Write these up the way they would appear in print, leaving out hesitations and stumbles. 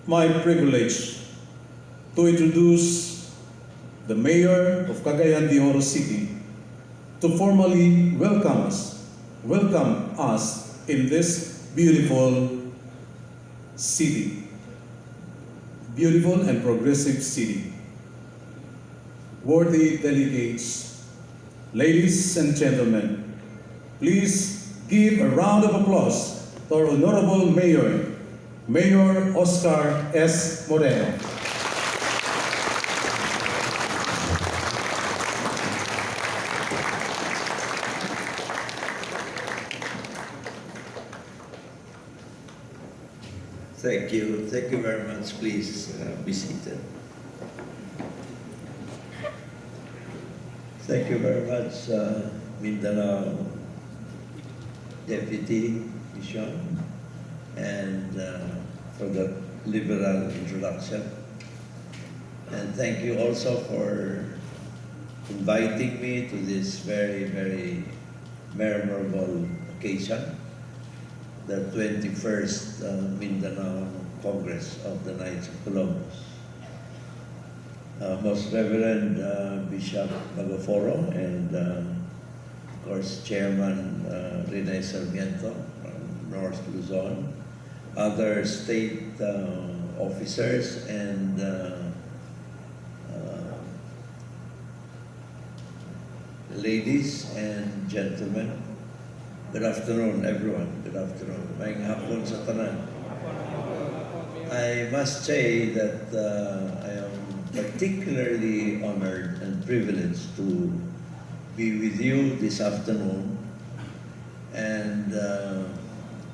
my privilege to introduce the Mayor of Cagayan de Oro City to formally welcome us in this beautiful city, beautiful and progressive city. Worthy delegates, ladies and gentlemen, please give a round of applause to our Honorable Mayor, Mayor Oscar S. Moreno. Thank you. Thank you very much. Please be seated. Thank you very much, Mindanao Deputy Mission, and for the liberal introduction. And thank you also for inviting me to this very, very memorable occasion, the 21st Mindanao Congress of the Knights of Columbus. Most Reverend Bishop Magoforo and of course Chairman Rene Sarmiento from North Luzon, other state officers and ladies and gentlemen. Good afternoon, everyone. Good afternoon. Maayong hapon sa tanan. I must say that I am particularly honored and privileged to be with you this afternoon, and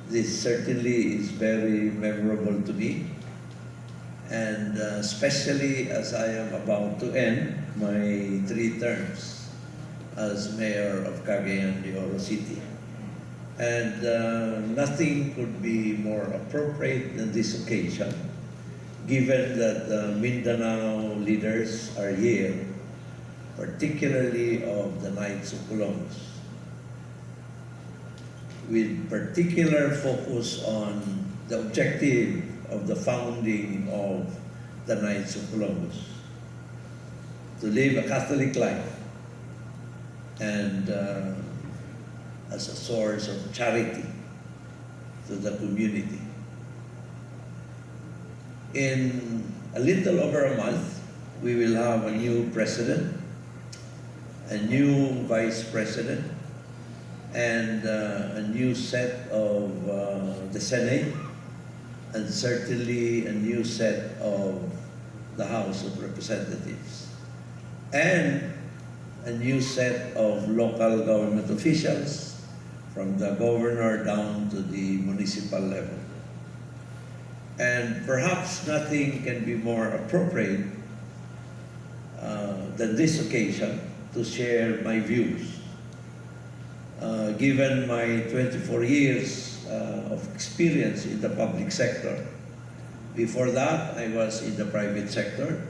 this certainly is very memorable to me, and especially as I am about to end my 3 terms as Mayor of Cagayan de Oro City. And nothing could be more appropriate than this occasion, given that the Mindanao leaders are here, particularly of the Knights of Columbus, with particular focus on the objective of the founding of the Knights of Columbus, to live a Catholic life and as a source of charity to the community. In a little over a month, we will have a new president, a new vice president, and a new set of the Senate, and certainly a new set of the House of Representatives, and a new set of local government officials, from the governor down to the municipal level. And perhaps nothing can be more appropriate than this occasion to share my views. Given my 24 years of experience in the public sector. Before that, I was in the private sector,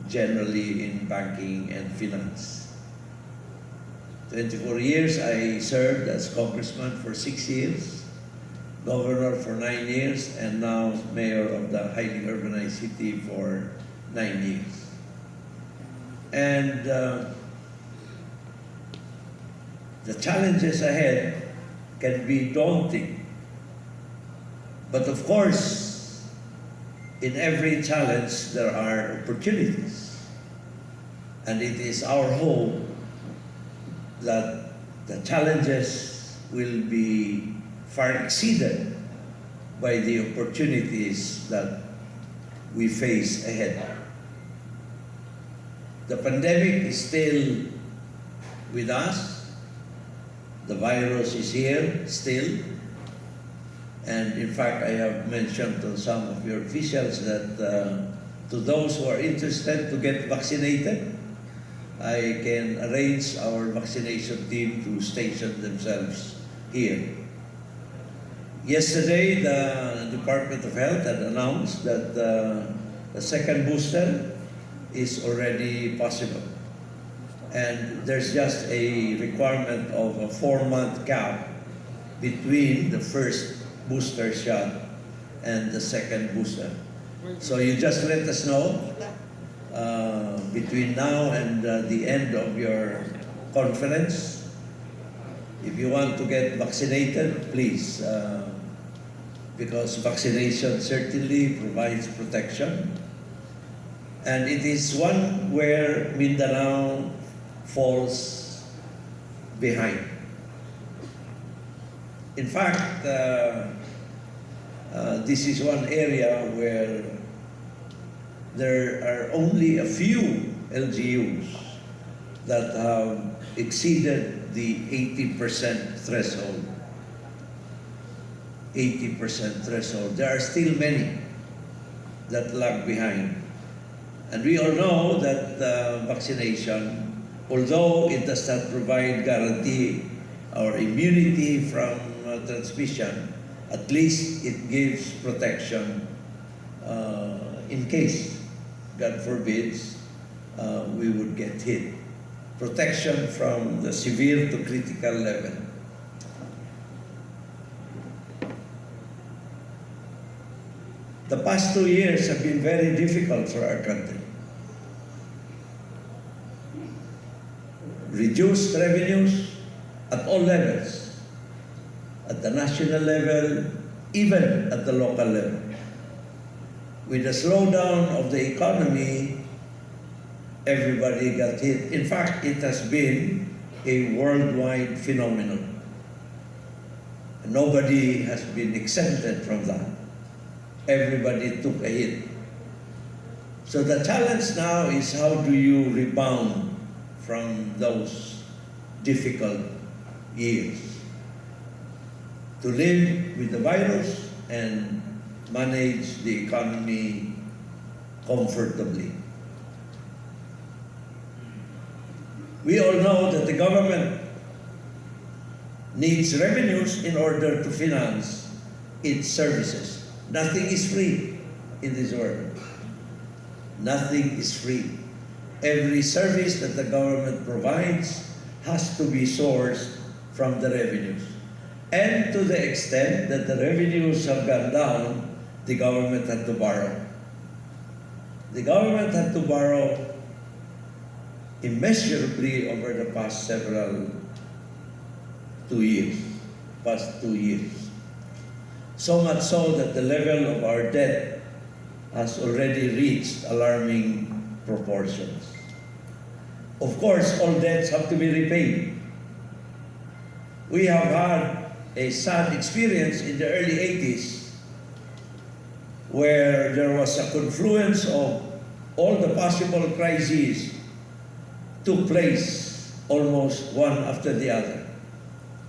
generally in banking and finance. 24 years, I served as congressman for 6 years, governor for 9 years, and now mayor of the highly urbanized city for 9 years. And the challenges ahead can be daunting. But of course, in every challenge, there are opportunities. And it is our hope that the challenges will be far exceeded by the opportunities that we face ahead. The pandemic is still with us. The virus is here still. And in fact, I have mentioned to some of your officials that to those who are interested to get vaccinated, I can arrange our vaccination team to station themselves here. Yesterday, the Department of Health had announced that the second booster is already possible. And there's just a requirement of a 4-month gap between the first booster shot and the second booster. So you just let us know between now and the end of your conference. If you want to get vaccinated, please, because vaccination certainly provides protection. And it is one where Mindanao falls behind. In fact, this is one area where there are only a few LGUs that have exceeded the 80% threshold. 80% threshold. There are still many that lag behind. And we all know that vaccination, although it does not provide guarantee or immunity from transmission, at least it gives protection in case, God forbids, we would get hit. Protection from the severe to critical level. The past 2 years have been very difficult for our country. Reduced revenues at all levels, at the national level, even at the local level. With the slowdown of the economy, everybody got hit. In fact, it has been a worldwide phenomenon. Nobody has been exempted from that. Everybody took a hit. So the challenge now is, how do you rebound from those difficult years? To live with the virus and manage the economy comfortably. We all know that the government needs revenues in order to finance its services. Nothing is free in this world. Nothing is free. Every service that the government provides has to be sourced from the revenues. And to the extent that the revenues have gone down, the government had to borrow. The government had to borrow immeasurably over the past 2 years. So much so that the level of our debt has already reached alarming proportions. Of course, all debts have to be repaid. We have had a sad experience in the early 80s where there was a confluence of all the possible crises took place almost one after the other.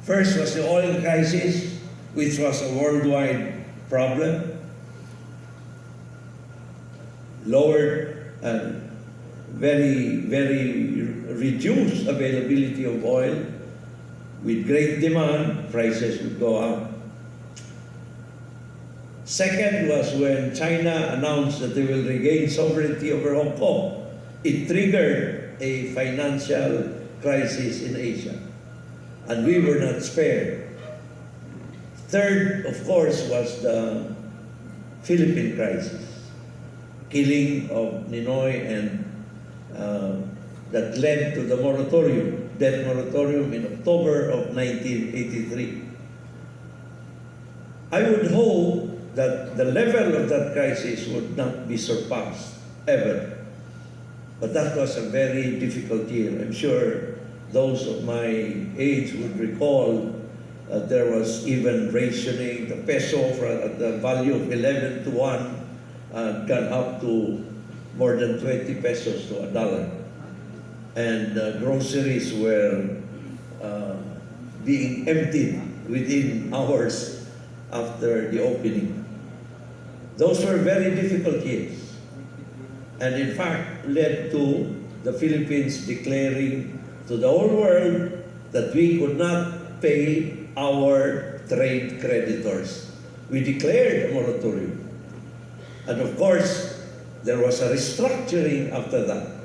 First was the oil crisis, which was a worldwide problem, lowered and very reduced availability of oil. With great demand, prices would go up. Second was when China announced that they will regain sovereignty over Hong Kong. It triggered a financial crisis in Asia, and we were not spared. Third, of course, was the Philippine crisis, killing of Ninoy, and that led to the moratorium, debt moratorium in October of 1983. I would hope that the level of that crisis would not be surpassed, ever. But that was a very difficult year. I'm sure those of my age would recall there was even rationing. The peso at the value of 11 to 1 gone up to more than 20 pesos to $1. And groceries were being emptied within hours after the opening. Those were very difficult years, and in fact led to the Philippines declaring to the whole world that we could not pay our trade creditors. We declared a moratorium. And of course, there was a restructuring after that.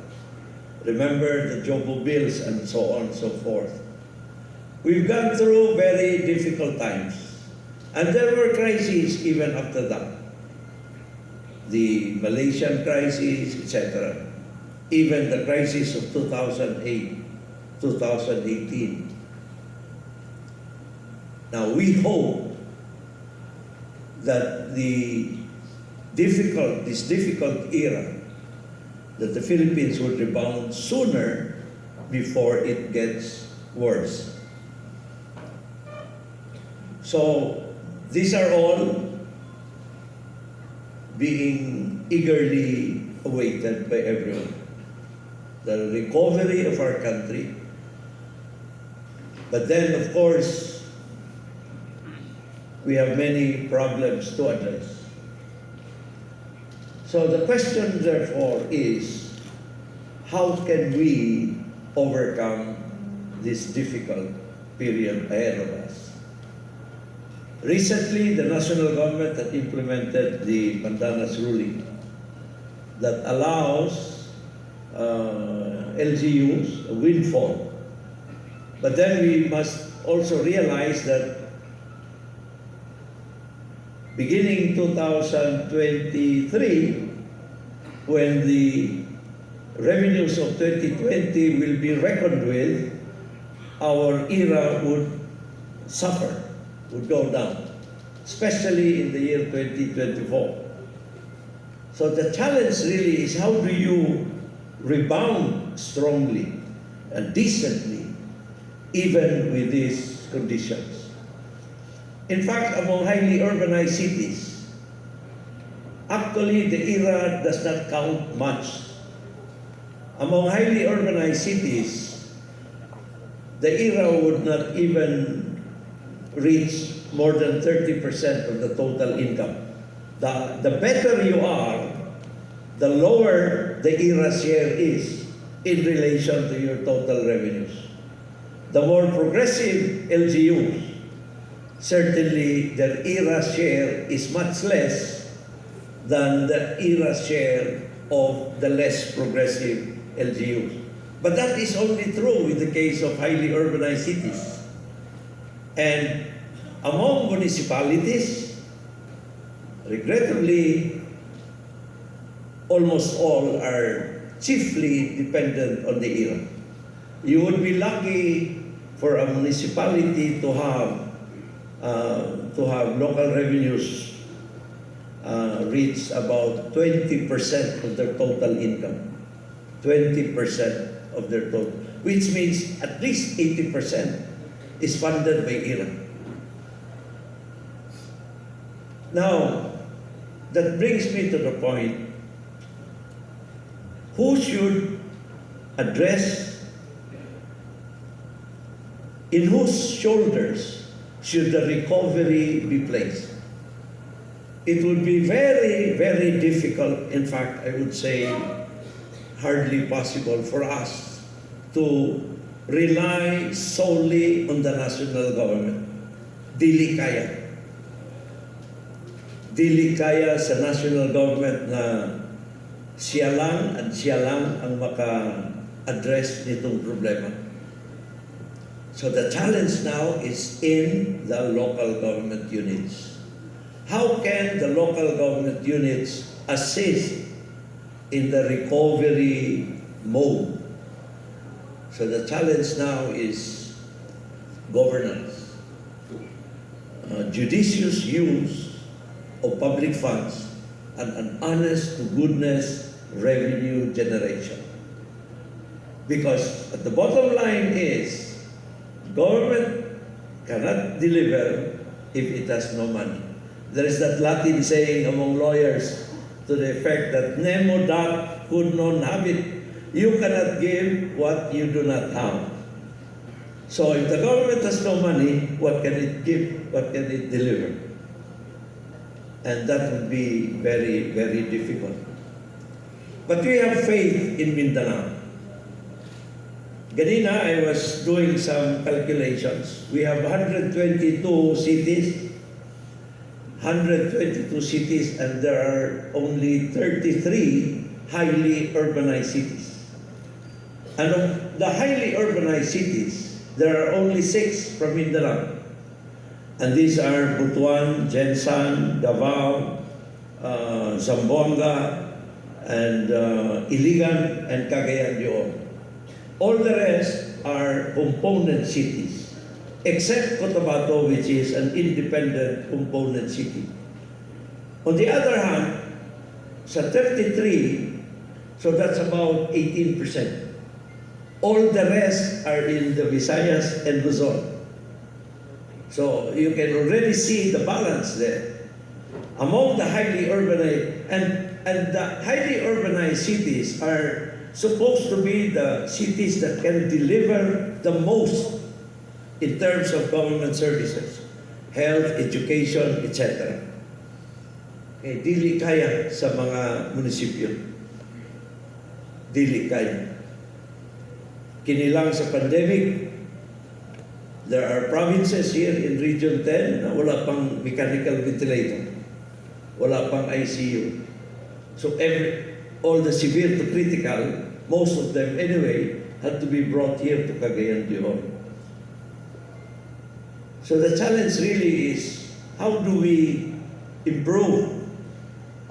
Remember the Jobo bills and so on and so forth. We've gone through very difficult times. And there were crises even after that. The Malaysian crisis, etc. Even the crisis of 2008, 2018. Now we hope that this difficult era, that the Philippines would rebound sooner before it gets worse. So these are all being eagerly awaited by everyone. The recovery of our country. But then, of course, we have many problems to address. So the question, therefore, is how can we overcome this difficult period ahead of us? Recently, the national government had implemented the Mandanas ruling that allows LGUs a windfall. But then we must also realize that beginning 2023, when the revenues of 2020 will be reckoned with, our era would suffer, would go down, especially in the year 2024. So the challenge really is, how do you rebound strongly and decently even with these conditions? In fact, among highly urbanized cities, actually the era does not count much. Among highly urbanized cities, the era would not even reach more than 30% of the total income. The better you are, the lower the era share is in relation to your total revenues. The more progressive LGUs, certainly their era share is much less than the era share of the less progressive LGUs. But that is only true in the case of highly urbanized cities. And among municipalities, regrettably, almost all are chiefly dependent on the era. You would be lucky for a municipality to have local revenues reach about 20% of their total income. 20% of their total, which means at least 80% is funded by IRA. Now, that brings me to the point, who should address, in whose shoulders should the recovery be placed? It would be very, very difficult, in fact, I would say hardly possible for us to rely solely on the national government. Dili kaya. Dili kaya sa national government na siya lang ang maka-address nitong problema. So the challenge now is in the local government units. How can the local government units assist in the recovery mode? So the challenge now is governance, judicious use of public funds, and an honest to goodness revenue generation. Because at the bottom line is, government cannot deliver if it has no money. There is that Latin saying among lawyers to the effect that nemo dat quod non habet. You cannot give what you do not have. So if the government has no money, what can it give? What can it deliver? And that would be very, very difficult. But we have faith in Mindanao. Ganina, I was doing some calculations. We have 122 cities, and there are only 33 highly urbanized cities. And of the highly urbanized cities, there are only 6 from Mindanao. And these are Butuan, Jensan, Davao, Zamboanga, and Iligan, and Cagayan de Oro. All the rest are component cities, except Cotabato, which is an independent component city. On the other hand, sa 33, so that's about 18%. All the rest are in the Visayas and Luzon. So you can already see the balance there. Among the highly urbanized, and the highly urbanized cities are supposed to be the cities that can deliver the most in terms of government services, health, education, etc. Okay, dili kaya sa mga munisipyo. Dili kaya. Kinilang sa pandemic, there are provinces here in Region 10 na wala pang mechanical ventilator, wala pang ICU. So all the severe to critical, most of them anyway, had to be brought here to Cagayan de Oro. So the challenge really is, how do we improve?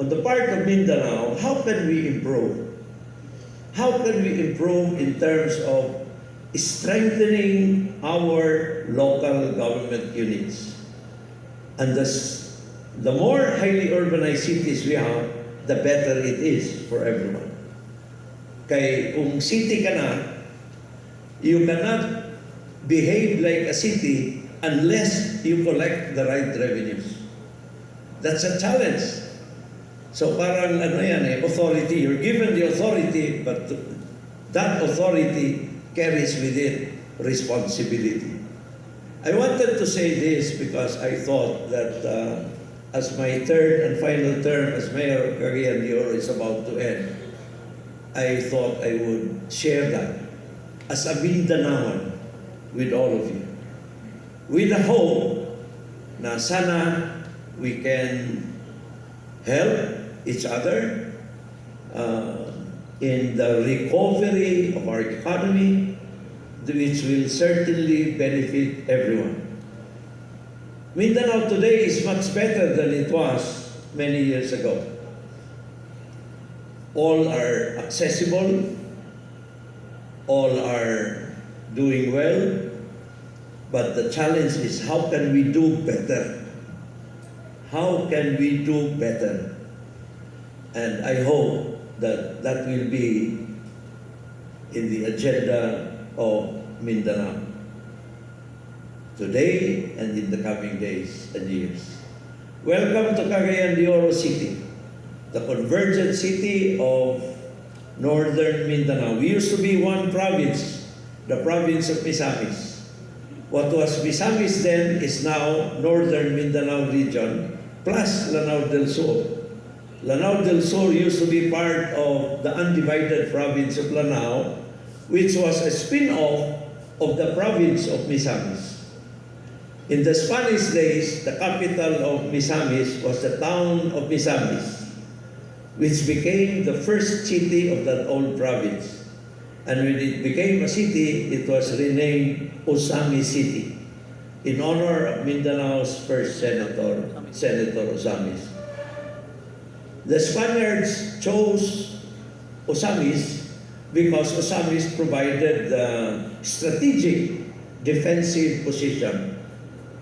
On the part of Mindanao, how can we improve? How can we improve in terms of strengthening our local government units? And the more highly urbanized cities we have, the better it is for everyone. Kaya kung city ka na, you cannot behave like a city unless you collect the right revenues. That's a challenge. So parang authority. You're given the authority, but that authority carries with it responsibility. I wanted to say this because I thought that as my third and final term as Mayor of Cagayan de Oro is about to end, I thought I would share that as a Mindanaoan with all of you, with the hope na sana we can help each other in the recovery of our economy, which will certainly benefit everyone. Mindanao today is much better than it was many years ago. All are accessible, all are doing well, but the challenge is, how can we do better? How can we do better? And I hope that that will be in the agenda of Mindanao today and in the coming days and years. Welcome to Cagayan de Oro City, the convergent city of northern Mindanao. We used to be one province, the province of Misamis. What was Misamis then is now northern Mindanao region plus Lanao del Sur. Lanao del Sur used to be part of the undivided province of Lanao, which was a spin-off of the province of Misamis. In the Spanish days, the capital of Misamis was the town of Misamis, which became the first city of that old province. And when it became a city, it was renamed Osami City, in honor of Mindanao's first senator, Senator Osamis. The Spaniards chose Osamis because Osamis provided the strategic defensive position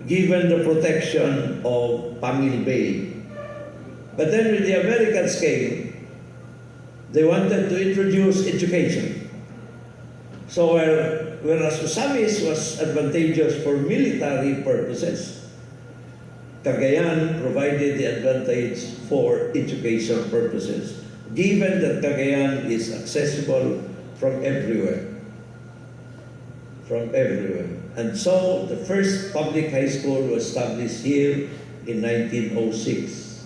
given the protection of Pamil Bay. But then when the Americans came, they wanted to introduce education. So whereas Osamis was advantageous for military purposes, Cagayan provided the advantage for education purposes, given that Cagayan is accessible from everywhere. From everywhere. And so the first public high school was established here in 1906.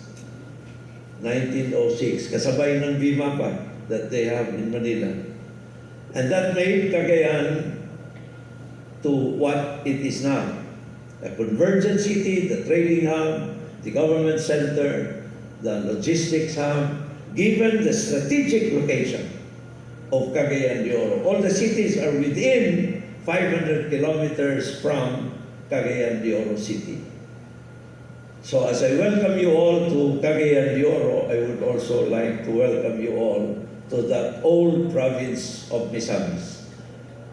1906, kasabay ng BIMAPA that they have in Manila. And that made Cagayan to what it is now. A convergent city, the trading hub, the government center, the logistics hub, given the strategic location of Cagayan de Oro. All the cities are within 500 kilometers from Cagayan de Oro City. So as I welcome you all to Cagayan de Oro, I would also like to welcome you all to that old province of Misamis.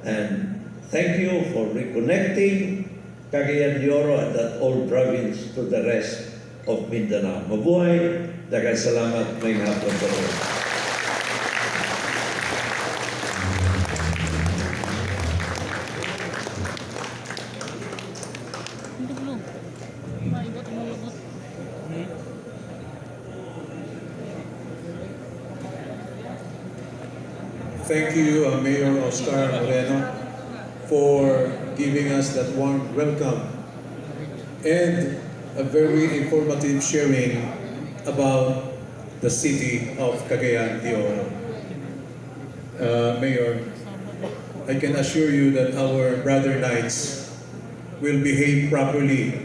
And thank you for reconnecting Cagayan de Oro and that old province to the rest of Mindanao. Mabuhay, daghang salamat, may hapon sa mga. Thank you, Mayor Oscar Moreno, for giving us that warm welcome and a very informative sharing about the city of Cagayan de Oro. Mayor, I can assure you that our brother knights will behave properly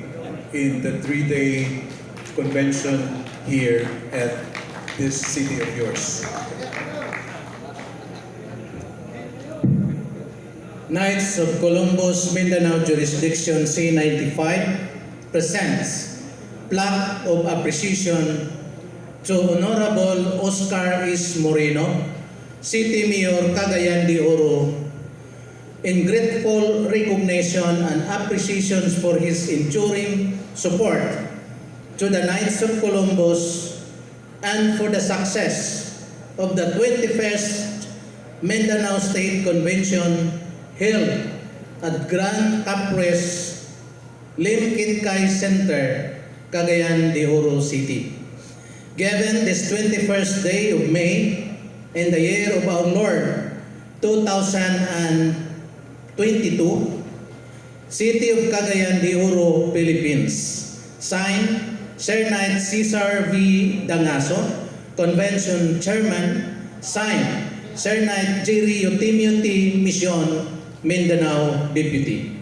in the 3-day convention here at this city of yours. Knights of Columbus, Mindanao Jurisdiction C95 presents plaque of appreciation to Honorable Oscar S. Moreno, City Mayor Cagayan de Oro, in grateful recognition and appreciations for his enduring support to the Knights of Columbus and for the success of the 21st Mindanao State Convention held at Grand Capres Limketkai Center, Cagayan de Oro City. Given this 21st day of May in the year of our Lord 2022, City of Cagayan de Oro, Philippines. Signed, Sir Knight Cesar V. Dangaso, Convention Chairman. Signed, Sir Knight Jerry Yotimio T. Mission, Mindanao Deputy.